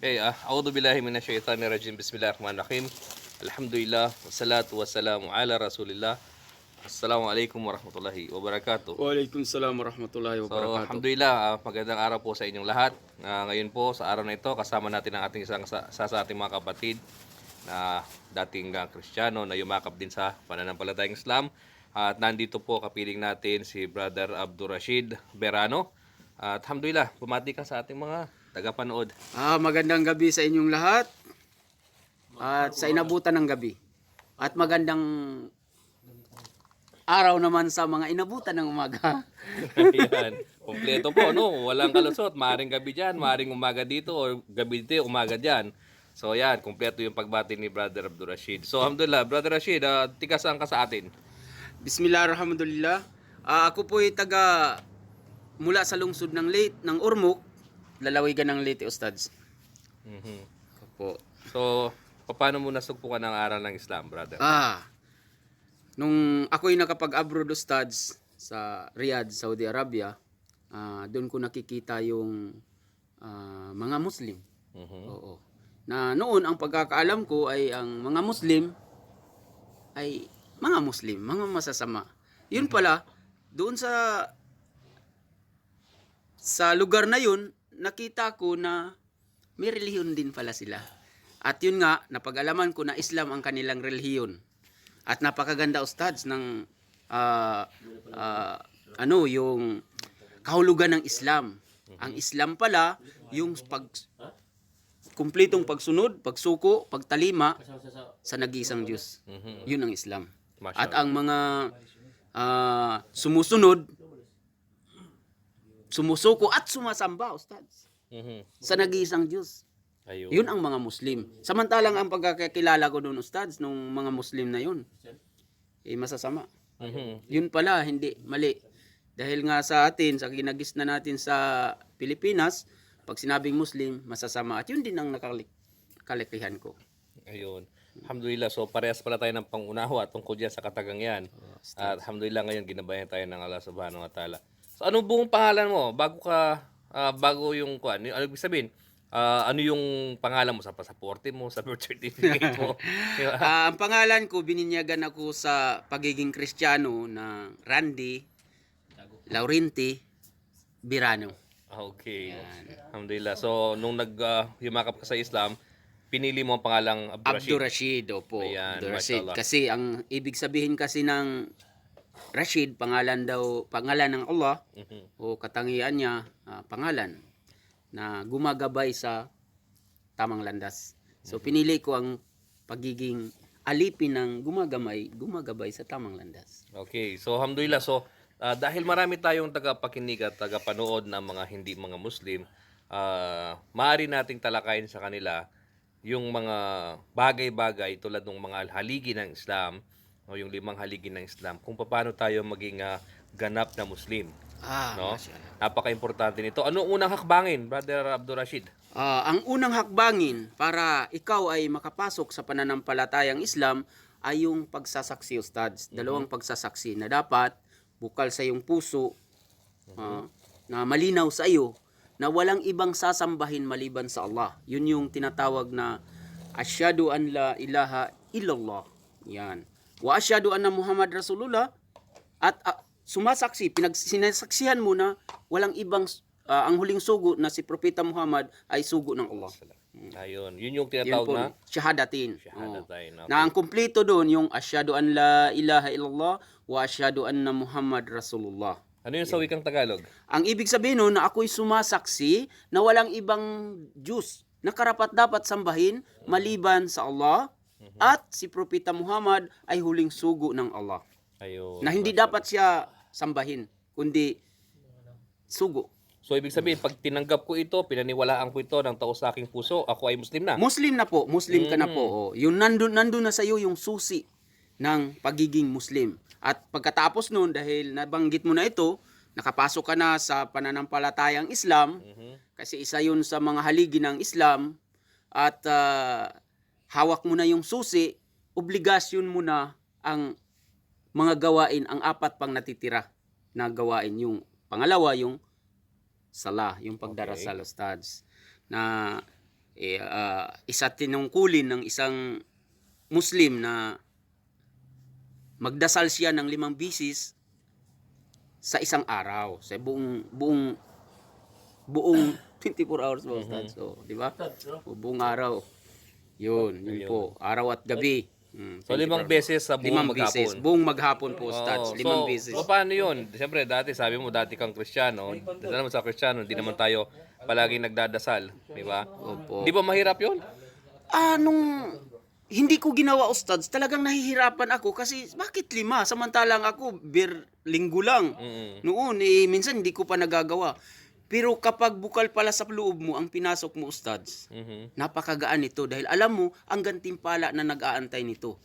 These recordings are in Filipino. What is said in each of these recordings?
Okay, a'udhu billahi minasyaitanir rajim. Bismillahirrahmanirrahim. Alhamdulillah, wassalatu wassalamu ala Rasulillah. Assalamualaikum warahmatullahi wabarakatuh. Waalaikumsalam warahmatullahi So, wabarakatuh. alhamdulillah, magandang araw po sa inyong lahat. Ngayon po, sa araw na ito, kasama natin ang ating sa ating mga kapatid na dating Kristiyano na yumakap din sa pananampalatayang Islam. At nandito po kapiling natin si Brother Abdul Rashid Berano. At alhamdulillah, bumati ka sa ating mga tagapanood. Magandang gabi sa inyong lahat at sa inabutan ng gabi. At magandang araw naman sa mga inabutan ng umaga. Ayan, kompleto po, no? Walang kalusot. Maring gabi dyan, maring umaga dito, o gabi dito, umaga dyan. So, yan, kompleto yung pagbati ni Brother Abdul Rashid. So, alhamdulillah, Brother Rashid, tikasan ka sa atin. Bismillahirrahmanirrahim. Ako po ay taga mula sa lungsod ng Leyte, ng Ormoc, lalawigan ng Leyte, Ustads. Ako po. So, paano mo nasugpukan ang aral ng Islam, brother? Nung ako'y nakapag-abroad, Ustads, sa Riyadh, Saudi Arabia, doon ko nakikita yung mga Muslim. Oo. Na noon ang pagkakaalam ko ay ang mga Muslim ay mga Muslim, mga masasama. Yun pala, doon sa lugar na yun, nakita ko na may relihiyon din pala sila. At yun nga, napag-alaman ko na Islam ang kanilang relihiyon. At napakaganda, Ustads, ng yung kahulugan ng Islam. Ang Islam pala, yung kumpletong pagsunod, pagsuko, pagtalima sa nag-iisang Diyos. Yun ang Islam. At ang mga sumusunod, sumusuko at sumasamba, Ustads, sa nag-iisang Diyos. Ayun. Yun ang mga Muslim. Samantalang ang pagkakilala ko doon, Ustads, nung mga Muslim na yun, masasama. Yun pala, hindi, mali. Dahil nga sa atin, sa kinagis na natin sa Pilipinas, pag sinabing Muslim, masasama. At yun din ang nakalikihan ko. Ayun. Alhamdulillah, so parehas pala tayo ng pangunawa tungkol dyan sa katagang yan. At alhamdulillah ngayon, ginabayan tayo ng Allah subhanahu wa ta'ala. So, ano buong pangalan mo? Bago yung kuan, ano ibig sabihin? Ano yung pangalan mo sa pasaporte mo, sa birth certificate mo? Ang pangalan ko, bininyagan ako sa pagiging Kristiyano na Randy Laurenti Berano. Okay. Alhamdulillah. So, nung yumakap ka sa Islam, pinili mo ang pangalang Abdul Rashid. Opo. Ayan, Abdul Rashid. mashallah. Kasi ang ibig sabihin kasi ng Rashid, pangalan ng Allah, o katangian niya, pangalan na gumagabay sa tamang landas. So pinili ko ang pagiging alipin ng gumagabay sa tamang landas. Okay. So, alhamdulillah. So, dahil marami tayong tagapakinig at tagapanood ng mga hindi mga Muslim, maaari nating talakayin sa kanila yung mga bagay-bagay tulad ng mga haligi ng Islam o yung 5 haligi ng Islam kung paano tayo maging ganap na Muslim. No? Napaka-importante nito. Ano unang hakbangin, Brother Abdul Rashid? Ang unang hakbangin para ikaw ay makapasok sa pananampalatayang Islam ay yung pagsasaksi, Ustads. Dalawang pagsasaksi na dapat bukal sa iyong puso, na malinaw sa iyo na walang ibang sasambahin maliban sa Allah. Yun yung tinatawag na asyhadu an la ilaha illallah. Yan. Wa asyhadu anna Muhammad Rasulullah, at sumasaksi, sinasaksihan mo na walang ibang ang huling sugo na si Propeta Muhammad ay sugo ng Allah. Ayun. Yun yung Yan tinatawag po, na syahadatin. Shahadatain. Okay. Na ang kumpleto doon yung asyhadu an la ilaha illallah wa asyhadu anna Muhammad Rasulullah. Ano yung sa wikang Tagalog? Ang ibig sabihin nun na ako'y sumasaksi na walang ibang Diyos na karapat-dapat sambahin maliban sa Allah, at si Propeta Muhammad ay huling sugo ng Allah. Ayun. Na hindi dapat siya sambahin, kundi sugo. So, ibig sabihin, pag tinanggap ko ito, pinaniwalaan ko ito ng taos sa aking puso, ako ay Muslim na. Muslim na po, Muslim ka na po. Yung nandun na sa iyo yung susi ng pagiging Muslim. At pagkatapos nun, dahil nabanggit mo na ito, nakapasok ka na sa pananampalatayang Islam, kasi isa yun sa mga haligi ng Islam, at hawak mo na yung susi, obligasyon mo na ang mga gawain, ang 4 pang natitira na gawain. Yung pangalawa, yung salah, yung pagdarasal, Ustads. Na isa tinungkulin ng isang Muslim na magdasal siya ng 5 bisis sa isang araw, sa buong 24 hours mo, Ustad. So, di ba? O, buong araw. Yun po. Araw at gabi. So 5 beses sa buong 5 bisis. maghapon. Buong maghapon po, Ustad. Oo. 5 bisis. So, paano yun? Siyempre, dati sabi mo, dati kang Kristiyano. Dito naman sa Kristiyano, hindi naman tayo palaging nagdadasal. Di ba? Opo. Di ba mahirap yun? Nung hindi ko ginawa, Ustad, talagang nahihirapan ako kasi bakit 5? Samantalang ako, linggo lang. Noon, minsan hindi ko pa nagagawa. Pero kapag bukal pala sa loob mo ang pinasok mo, Ustads, napakagaan nito dahil alam mo ang gantimpala na nag-aantay nito.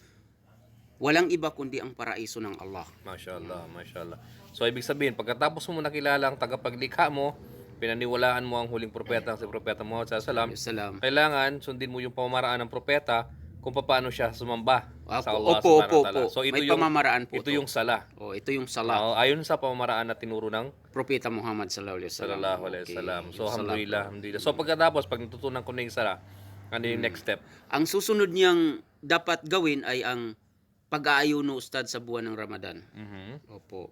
Walang iba kundi ang paraiso ng Allah. Mashallah, mashallah. So ibig sabihin, pagkatapos mo nakilala ang tagapaglikha mo, pinaniwalaan mo ang huling propeta, si Propeta Muhammad sallallahu alaihi wasallam, Salam. kailangan sundin mo yung pamamaraan ng propeta kung paano siya sumamba sa Allah Opo, subhanahu wa ta'ala. opo. So ito May yung pamamaraan po ito to. yung sala. Ito yung sala. Ayon sa pamamaraan na tinuro ng Propeta Muhammad sallallahu alaihi wasallam. sallallahu alaihi Okay. wasallam. So Yung sala alhamdulillah, alhamdulillah. So pagkatapos pag natutunan ko na yung sala, ano yung next step? Ang susunod niyang dapat gawin ay ang pag-aayuno, Ustad, sa buwan ng Ramadan. Opo.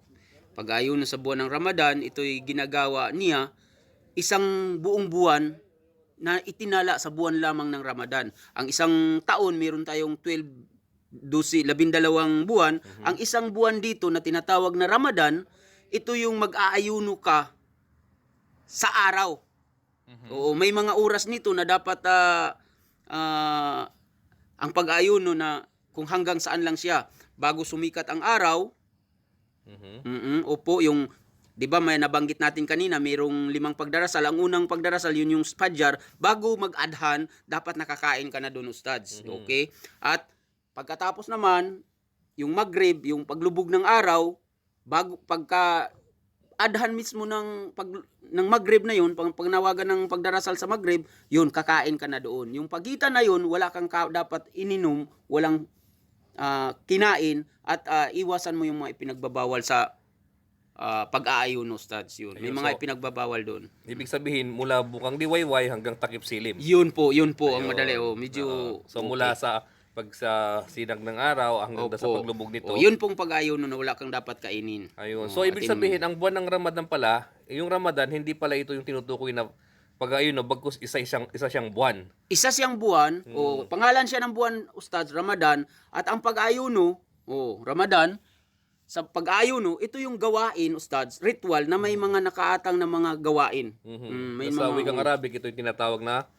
Pag-aayuno sa buwan ng Ramadan, ito'y ginagawa niya isang buong buwan na itinala sa buwan lamang ng Ramadan. Ang isang taon, meron tayong 12 buwan. Ang isang buwan dito na tinatawag na Ramadan, ito yung mag-aayuno ka sa araw. Oo, may mga oras nito na dapat ang pag-aayuno na kung hanggang saan lang siya. Bago sumikat ang araw, opo, yung 'di ba may nabanggit natin kanina, mayroong 5 pagdarasal. Ang unang pagdarasal yun yung Fajr. Bago mag-adhan, dapat nakakain ka na doon, Ustads. Okay? At pagkatapos naman, yung Maghrib, yung paglubog ng araw, bago pagka adhan mismo ng Maghrib na yun, pagnawagan ng pagdarasal sa Maghrib, yun kakain ka na doon. Yung pagitan na yun, wala kang dapat ininom, walang kinain at iwasan mo yung mga ipinagbabawal sa pag-aayuno, Ustads. Yun. May Ayun, mga so, ipinagbabawal doon. Ibig sabihin mula bukang diwayway hanggang takip silim. Yun po ang Ayun. madali. Medyo So mula sa sa sinag ng araw hanggang sa Opo. paglubog nito. Yun pong pag-aayuno na wala kang dapat kainin. Ayun. So ibig sabihin ang buwan ng Ramadan pala, yung Ramadan hindi pala ito yung tinutukoy na pag-ayuno bagkus isa siyang buwan. Isa siyang buwan, pangalan siya ng buwan, Ustad, Ramadan, at ang pag-ayuno, Ramadan, sa pag-ayuno, ito yung gawain, Ustads, ritual na may mga nakaatang na mga gawain. May Sa mga wikang Arabic ito yung tinatawag na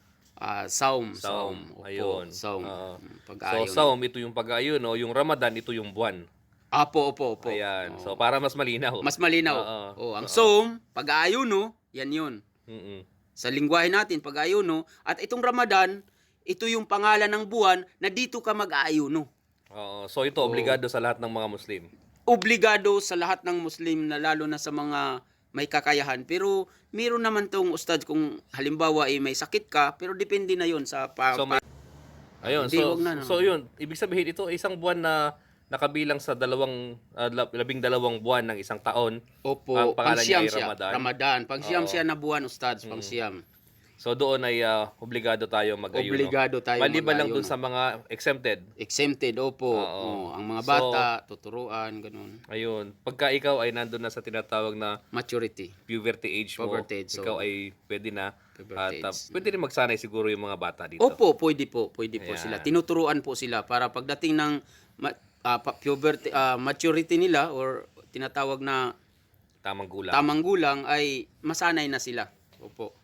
saum. saum. Opo, Ayun. saum. So Pag-ayuno. saum ito yung pag-ayuno, yung Ramadan ito yung buwan. Opo. Ayan. So para mas malinaw. Mas malinaw. Ang saum, pag-ayuno, yan yun. Sa lingwahe natin, pag-ayuno. At itong Ramadan, ito yung pangalan ng buwan na dito ka mag-ayuno. So ito obligado sa lahat ng mga Muslim. Obligado sa lahat ng Muslim na lalo na sa mga may kakayahan. Pero meron naman tong, Ustad, kung halimbawa may sakit ka, pero depende na yun sa Ayun, Hindi, so, wag na, no? so yun, ibig sabihin ito isang buwan na nakabilang sa 12 buwan ng isang taon. Opo, Ang pangalan niya pang-siyam ay siya. Ramadan. Ramadan. Pang-siyam siya na buwan, Ustad, pang-siyam. So doon ay obligado tayo mag-ayuno. Obligado tayo Maliban lang mag-ayuno. doon sa mga exempted. Exempted, opo. Ang mga bata, tuturuan, ganun. Ayun, pagka ikaw ay nandun na sa tinatawag na Maturity. puberty age mo, Puberty age, so, ikaw ay pwede na. puberty At age. pwede rin magsanay siguro yung mga bata dito. Opo, pwede po Ayan. sila. Tinuturuan po sila para pagdating ng puberty, maturity nila or tinatawag na Tamang gulang. tamang gulang ay masanay na sila. Opo.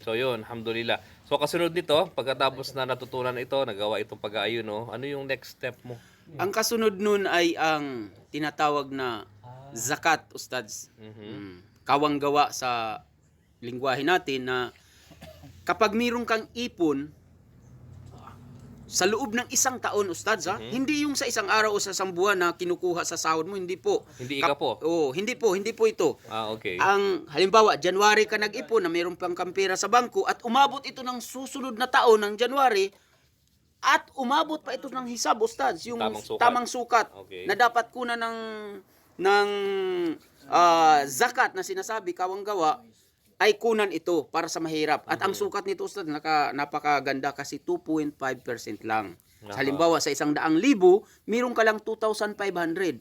So yun, alhamdulillah. So kasunod nito, pagkatapos na natutunan ito, nagawa itong pag-aayuno, ano yung next step mo? Ang kasunod nun ay ang tinatawag na zakat, Ustads. Kawang gawa sa lingwahe natin na kapag mayroon kang ipon sa loob ng isang taon, Ustads, hindi yung sa isang araw o sa isang buwan na kinukuha sa sahod mo, hindi po. Hindi ika po? Hindi po ito. Okay. Ang halimbawa, January ka nag-ipon na mayroon pang kampera sa bangko at umabot ito ng susunod na taon ng January at umabot pa ito ng hisab, Ustads, yung Tamang sukat. Okay. na dapat kunan ng zakat na sinasabi, kawang gawa, ay kunan ito para sa mahirap. At ang sukat nito, Ustad, napakaganda kasi 2.5% lang. Aha. Halimbawa, sa 100,000, meron ka lang 2,500.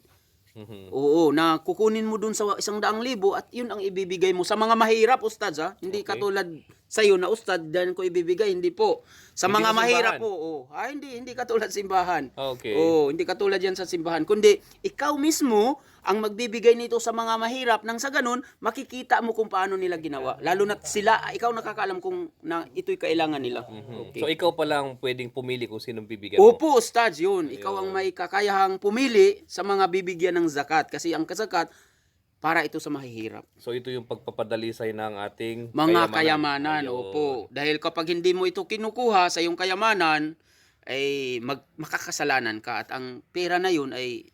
Mhm. Oo, na kukunin mo dun sa 100,000 at yun ang ibibigay mo sa mga mahirap, Ustad, ha? Hindi Okay. katulad sa iyo na Ustad, dahil ko ibibigay, hindi po. Sa Hindi mga sa mahirap simbahan. po, hindi katulad simbahan. Okay. Hindi katulad yan sa simbahan. Kundi, ikaw mismo ang magbibigay nito sa mga mahirap nang sa ganun, makikita mo kung paano nila ginawa. Lalo na sila, ikaw nakakaalam kung na ito'y kailangan nila. Mhm. Okay. So ikaw pa lang pwedeng pumili kung sinong bibigyan mo. Opo, Ustads, yun. Ikaw ang may kakayahang pumili sa mga bibigyan ng zakat. Kasi ang zakat, para ito sa mahihirap. So ito yung pagpapadali sa'yo ng ating Mga kayamanan, Ayun. opo. Dahil kapag hindi mo ito kinukuha sa iyong kayamanan, ay makakasalanan ka. At ang pera na yun ay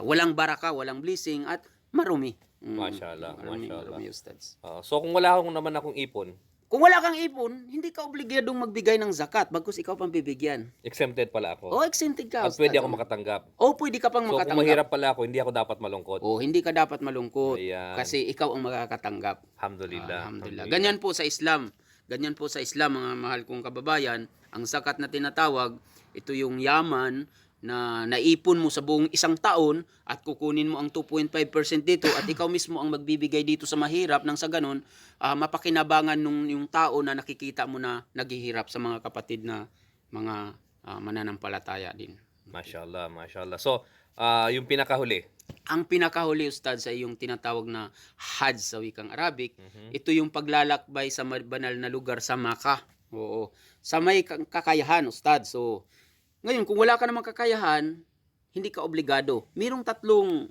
walang baraka, walang blessing, at marumi. Mashallah, Marumi, mashallah. marumi, Ustads. So kung wala akong naman akong ipon, Kung wala kang ipon, hindi ka obligadong magbigay ng zakat, bagkus ikaw pang bibigyan. exempted pala ako. O, exempted ka, At Ustad. pwede ako makatanggap. O, pwede ka pang So kung makatanggap. mahirap pala ako, hindi ako dapat malungkot. O, hindi ka dapat malungkot. Ayan. Kasi ikaw ang makakatanggap. Alhamdulillah. Alhamdulillah. Ganyan po sa Islam. Ganyan po sa Islam, mga mahal kong kababayan. Ang zakat na tinatawag, ito yung yaman na naipon mo sa buong isang taon at kukunin mo ang 2.5% dito at ikaw mismo ang magbibigay dito sa mahirap nang sa ganun, mapakinabangan nung yung tao na nakikita mo na naghihirap sa mga kapatid na mga mananampalataya din. Mashallah, mashallah. So, yung pinakahuli. Ang pinakahuli, Ustad, sa iyong tinatawag na Hajj sa wikang Arabic, ito yung paglalakbay sa banal na lugar sa Makkah. Oo. Sa may kakayahan, Ustad. So, ngayon, kung wala ka namang kakayahan, hindi ka obligado. Mayroong tatlong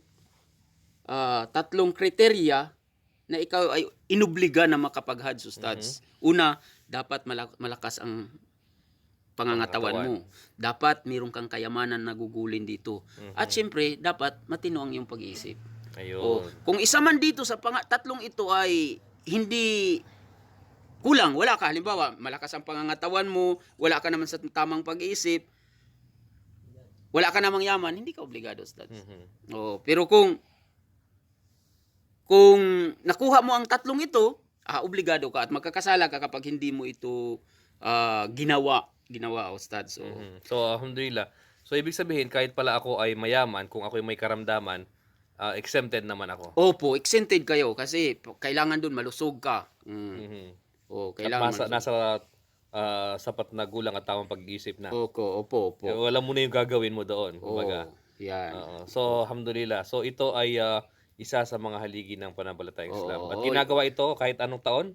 kriteria na ikaw ay inobliga na makapag-Hajj, Ustads. Una, dapat malakas ang pangangatawan mo. Dapat mayroong kang kayamanan na gugulin dito. At syempre, dapat matino ang iyong pag-iisip. Ayun. Kung isa man dito sa tatlong ito ay hindi kulang, wala ka, halimbawa, malakas ang pangangatawan mo, wala ka naman sa tamang pag-iisip, wala ka namang yaman, hindi ka obligado, Ustad. Pero kung nakuha mo ang tatlong ito, obligado ka at magkakasala ka kapag hindi mo ito ginawa, Ustad. So, So, alhamdulillah. So, ibig sabihin, kahit pala ako ay mayaman, kung ako ay may karamdaman, exempted naman ako. opo, exempted kayo kasi kailangan dun malusog ka. At Kailangan nasa sapat na gulang at tamang pag-iisip na. Opo. Wala mo na yung gagawin mo doon. Kumbaga. Yan. So, alhamdulillah. So, ito ay isa sa mga haligi ng pananampalatayang Islam. Oo. At ginagawa ito kahit anong taon?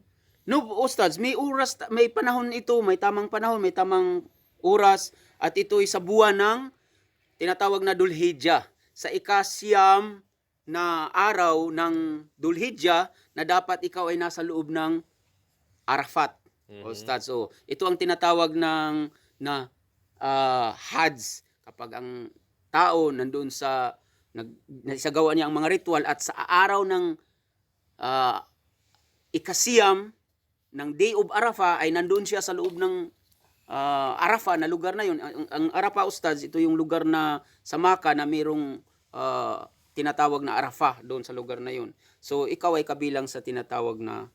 No, Ustads, may oras, may panahon ito, may tamang panahon, may tamang oras, at ito'y sa buwan ng tinatawag na Dhul-Hijjah. Sa ika-siyam na araw ng Dhul-Hijjah na dapat ikaw ay nasa loob ng Arafat. Ustads, so ito ang tinatawag na Hajj. Kapag ang tao nandoon sa nagsagawa niya ang mga ritual at sa araw ng ikasiyam ng Day of Arafah ay nandoon siya sa loob ng Arafah na lugar na yun. Ang Arafah, Ustads, ito yung lugar na sa Makkah na mayroong tinatawag na Arafah doon sa lugar na yun. So ikaw ay kabilang sa tinatawag na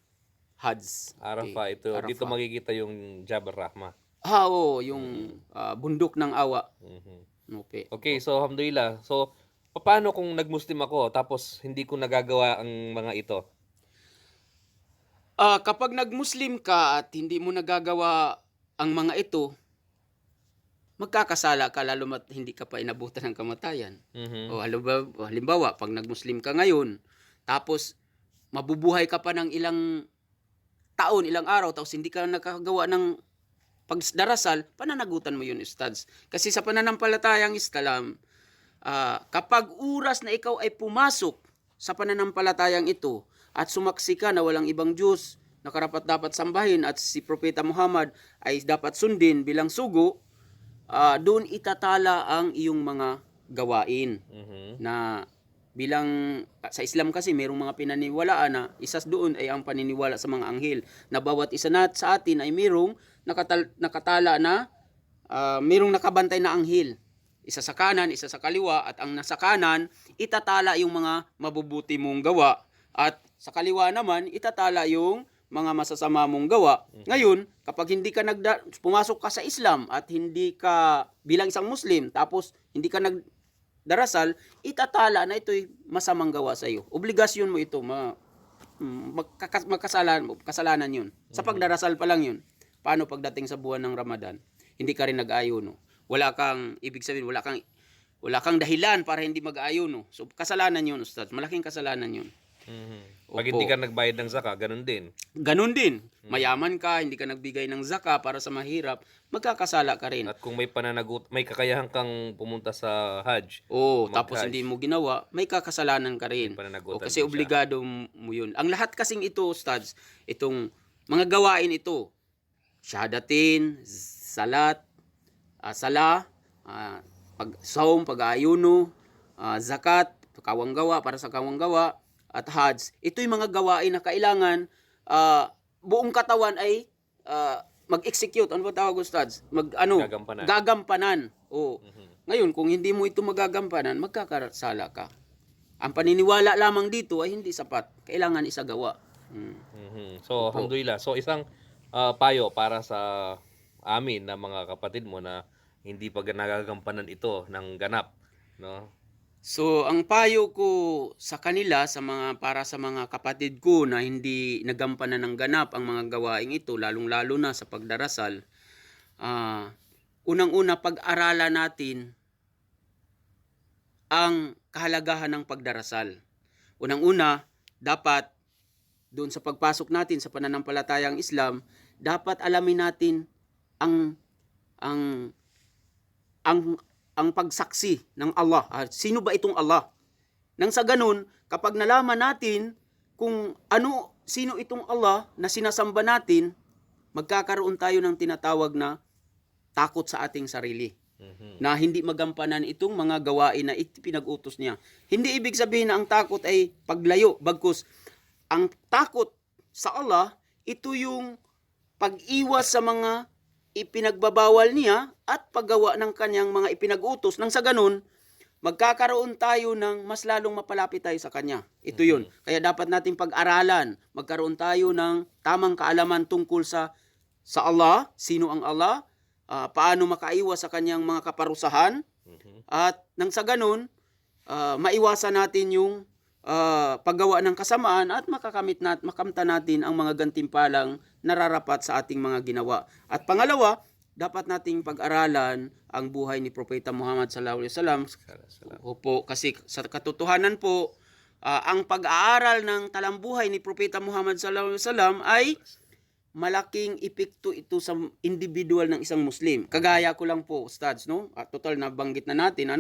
Hajj. Arafah, ito. Arafah. Dito makikita yung Jabal Rahmah. Oo, yung bundok ng awa. Okay, so alhamdulillah. So, paano kung nag-Muslim ako tapos hindi ko nagagawa ang mga ito? Kapag nag-Muslim ka at hindi mo nagagawa ang mga ito, magkakasala ka lalo mat hindi ka pa inabutan ng kamatayan. O halimbawa, pag nag-Muslim ka ngayon, tapos mabubuhay ka pa ng ilang taon, ilang araw, tapos hindi ka nakagawa ng pagdarasal, pananagutan mo yun, Ustads. Kasi sa pananampalatayang Islam, kapag oras na ikaw ay pumasok sa pananampalatayang ito at sumaksi ka na walang ibang Diyos na karapat-dapat sambahin at si Propeta Muhammad ay dapat sundin bilang sugo, doon itatala ang iyong mga gawain na bilang sa Islam kasi mayroong mga pinaniwalaan na isas doon ay ang paniniwala sa mga anghel na bawat isa sa atin ay mayroong nakatala na mayroong nakabantay na anghel. Isa sa kanan, isa sa kaliwa, at ang nasa kanan itatala yung mga mabubuti mong gawa at sa kaliwa naman, itatala yung mga masasama mong gawa. Ngayon, kapag hindi ka pumasok ka sa Islam at hindi ka bilang isang Muslim, tapos hindi ka nagdarasal, itatala na ito'y masamang gawa sa iyo. Obligasyon mo ito, kasalanan yun. Sa pagdarasal pa lang yun. Paano pagdating sa buwan ng Ramadan? Hindi ka rin nag-ayuno. Ibig sabihin, wala kang dahilan para hindi mag-ayuno. So, kasalanan yun, Ustad. Malaking kasalanan yun. Pag Opo. hindi ka nagbayad ng zakat, ganun din. Ganun din. Mayaman ka, hindi ka nagbigay ng zaka para sa mahirap, magkakasala ka rin. At kung may may kakayahan kang pumunta sa Hajj, Tapos mag-Hajj. hindi mo ginawa, may kakasalanan ka rin. Pananagutan Kasi din siya. obligado mo yun. Ang lahat kasing ito, Ustads, itong mga gawain ito, syahadatin, salat, sala, saum, pag-aayuno, zakat, kawang gawa para sa kawang gawa, at hajj. Ito'y mga gawain na kailangan buong katawan ay mag-execute. Ano ba tawag, Ustads? Gagampanan. Gagampanan. Ngayon, kung hindi mo ito magagampanan, magkakasala ka. Ang paniniwala lamang dito ay hindi sapat. Kailangan isagawa. So, alhamdulillah. So, isang payo para sa amin na mga kapatid mo na hindi pa nagagampanan ito ng ganap, no? So, ang payo ko sa kanila, para sa mga kapatid ko na hindi nagampanan ng ganap ang mga gawaing ito, lalong-lalo na sa pagdarasal, unang-una, pag-aralan natin ang kahalagahan ng pagdarasal. Unang-una, dapat doon sa pagpasok natin sa pananampalatayang Islam, dapat alamin natin ang pagsaksi ng Allah. Sino ba itong Allah? Nang sa ganun, kapag nalaman natin kung sino itong Allah na sinasamba natin, magkakaroon tayo ng tinatawag na takot sa ating sarili. Na hindi magampanan itong mga gawain na pinag-utos niya. Hindi ibig sabihin na ang takot ay paglayo. Bagkus, ang takot sa Allah, ito yung pag-iwas sa mga ipinagbabawal niya at paggawa ng kanyang mga ipinag-utos. Nang sa ganun, magkakaroon tayo ng mas lalong mapalapit tayo sa kanya. Ito yun. Kaya dapat nating pag-aralan. Magkaroon tayo ng tamang kaalaman tungkol sa Allah, sino ang Allah, paano makaiwas sa kanyang mga kaparusahan, at nang sa ganun, maiwasan natin yung paggawa ng kasamaan at makamta natin ang mga gantimpalang nararapat sa ating mga ginawa. At pangalawa, dapat nating pag-aralan ang buhay ni Propeta Muhammad sallallahu alaihi wasallam. Opo, kasi sa katotohanan po, ang pag-aaral ng talambuhay ni Propeta Muhammad sallallahu alaihi wasallam ay malaking epekto ito sa individual ng isang Muslim. Kagaya ko lang po, Ustads, no? Total na banggit na natin,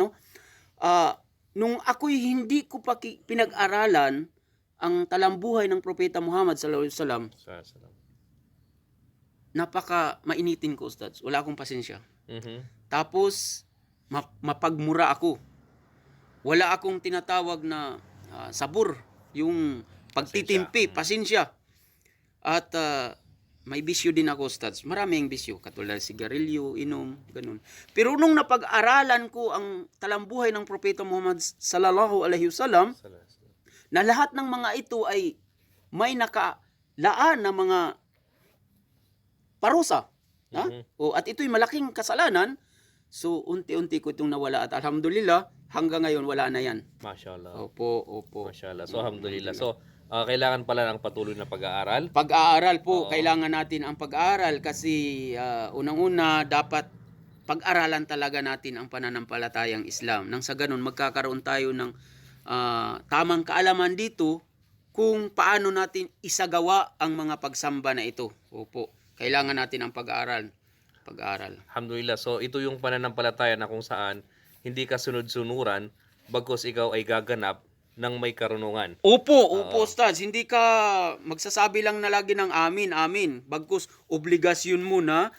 nung ako'y hindi ko pa pinag-aralan ang talambuhay ng Propeta Muhammad sallallahu alaihi wasallam, napaka mainitin ko, Ustads. Wala akong pasensya. Tapos, mapagmura ako. Wala akong tinatawag na sabur, yung pagtitimpi, pasensya. At may bisyo din ako, Ustads. Maraming bisyo, katulad sigarilyo, inom, ganun. Pero nung napag-aralan ko ang talambuhay ng Propeta Muhammad sallallahu alaihi wasallam, na lahat ng mga ito ay may nakalaan na mga parusa. At ito'y malaking kasalanan. So, unti-unti ko itong nawala. At alhamdulillah, hanggang ngayon wala na yan. Mashallah. Opo. Mashallah. So, alhamdulillah. So, kailangan pala ng patuloy na pag-aaral. Pag-aaral po, kailangan natin ang pag-aaral kasi unang-una dapat pag-aralan talaga natin ang pananampalatayang Islam. Nang sa ganun, magkakaroon tayo ng tamang kaalaman dito kung paano natin isagawa ang mga pagsamba na ito. Opo, kailangan natin ang pag-aaral. Alhamdulillah. So, ito yung pananampalataya na kung saan hindi ka sunod-sunuran bagkus ikaw ay gaganap ng may karunungan. Opo, Ustads. Hindi ka magsasabi lang na lagi ng amin. Bagkus, obligasyon mo na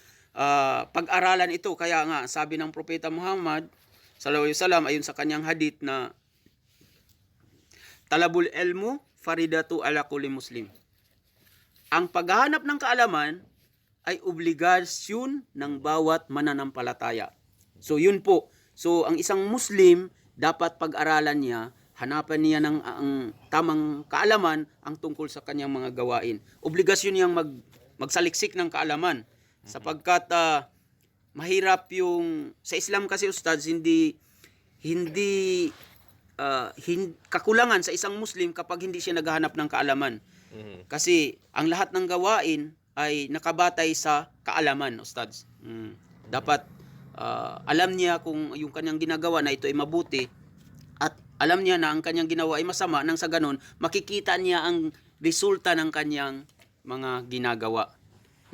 pag-aralan ito. Kaya nga, sabi ng Propeta Muhammad sallallahu alaihi wasallam, ayon sa kanyang hadith na talabul ilmu faridatu ala kulli muslim. Ang paghahanap ng kaalaman ay obligasyon ng bawat mananampalataya. So, yun po. So, ang isang Muslim, dapat pag-aralan niya hanapan niya ng ang tamang kaalaman ang tungkol sa kanyang mga gawain. Obligasyon niyang magsaliksik ng kaalaman sapagkat mahirap yung sa Islam kasi ustads hindi kakulangan sa isang Muslim kapag hindi siya naghahanap ng kaalaman. Kasi ang lahat ng gawain ay nakabatay sa kaalaman, ustads. Dapat alam niya kung yung kanyang ginagawa na ito ay mabuti at alam niya na ang kanyang ginawa ay masama nang sa ganun makikita niya ang resulta ng kanyang mga ginagawa.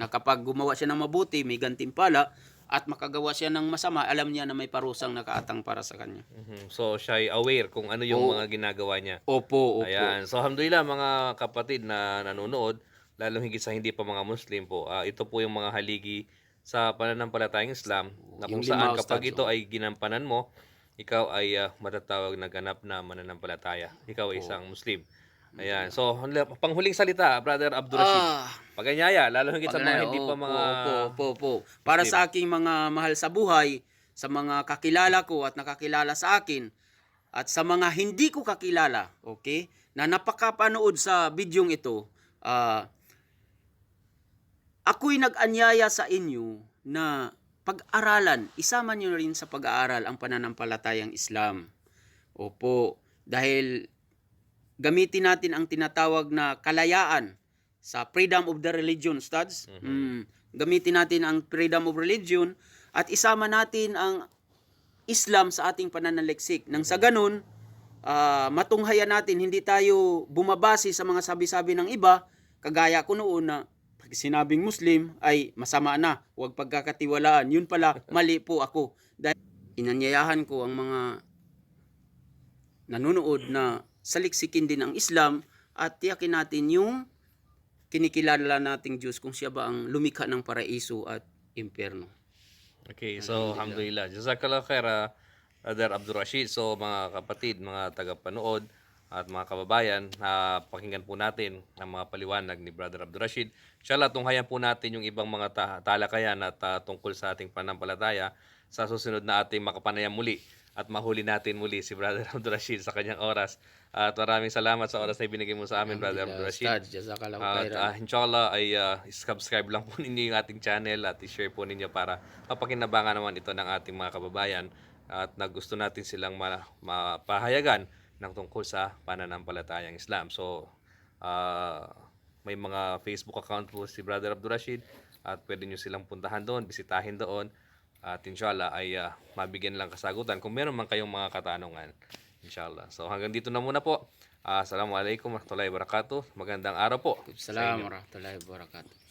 Na kapag gumawa siya ng mabuti, may gantimpala, at makagawa siya ng masama, alam niya na may parusang nakaatang para sa kanya. So siya ay aware kung ano yung mga ginagawa niya. Opo. Ayan. So alhamdulillah mga kapatid na nanonood, lalo higit sa hindi pa mga Muslim po, ito po yung mga haligi sa pananampalatayang Islam na kung Yung saan lima, kapag Ustad, ito ay ginampanan mo, ikaw ay matatawag na ganap na mananampalataya. Ikaw ay isang Muslim. Ayan. So panghuling salita, Brother Abdurrashid. Paganyaya, lalo higit sa mga hindi pa mga Opo. Para sa aking mga mahal sa buhay, sa mga kakilala ko at nakakilala sa akin, at sa mga hindi ko kakilala, okay, na napakapanood sa bidyong ito, ako'y nag-anyaya sa inyo na pag-aralan, isama nyo rin sa pag-aaral ang pananampalatayang Islam. Opo, dahil gamitin natin ang tinatawag na kalayaan sa freedom of the religion, Ustads. Gamitin natin ang freedom of religion at isama natin ang Islam sa ating pananaliksik. Nang sa ganun, matunghayan natin, hindi tayo bumabase sa mga sabi-sabi ng iba, kagaya ko noon na pag sinabing Muslim ay masama na, huwag pagkakatiwalaan. Yun pala, mali po ako. Dahil inanyayahan ko ang mga nanonood na saliksikin din ang Islam at tiyakin natin yung kinikilala nating Diyos kung siya ba ang lumikha ng paraiso at impyerno. Okay, so alhamdulillah. Jazakallah khair, Brother Abdurrashid. So mga kapatid, mga tagapanood at mga kababayan, pakinggan po natin ang mga paliwanag ni Brother Abdurrashid. Inshallah, tunghayan po natin yung ibang mga talakayan at tungkol sa ating pananampalataya sa susunod na ating makapanayam muli at mahuli natin muli si Brother Abdurrashid sa kanyang oras. At maraming salamat sa oras na ibinigay mo sa amin, Brother Abdurrashid. Ustad, jazakallahu khairan. At inshallah ay subscribe lang po ninyo yung ating channel at i-share po ninyo para mapakinabangan naman ito ng ating mga kababayan at gusto natin silang mapahayagan ng tungkol sa pananampalatayang Islam. So, may mga Facebook account po si Brother Abdurrashid at pwede nyo silang puntahan doon, bisitahin doon at inshallah ay mabigyan lang kasagutan kung meron man kayong mga katanungan. Inshallah. So hanggang dito na muna po. Assalamualaikum warahmatullahi wabarakatuh. Magandang araw po. Assalamualaikum warahmatullahi wabarakatuh.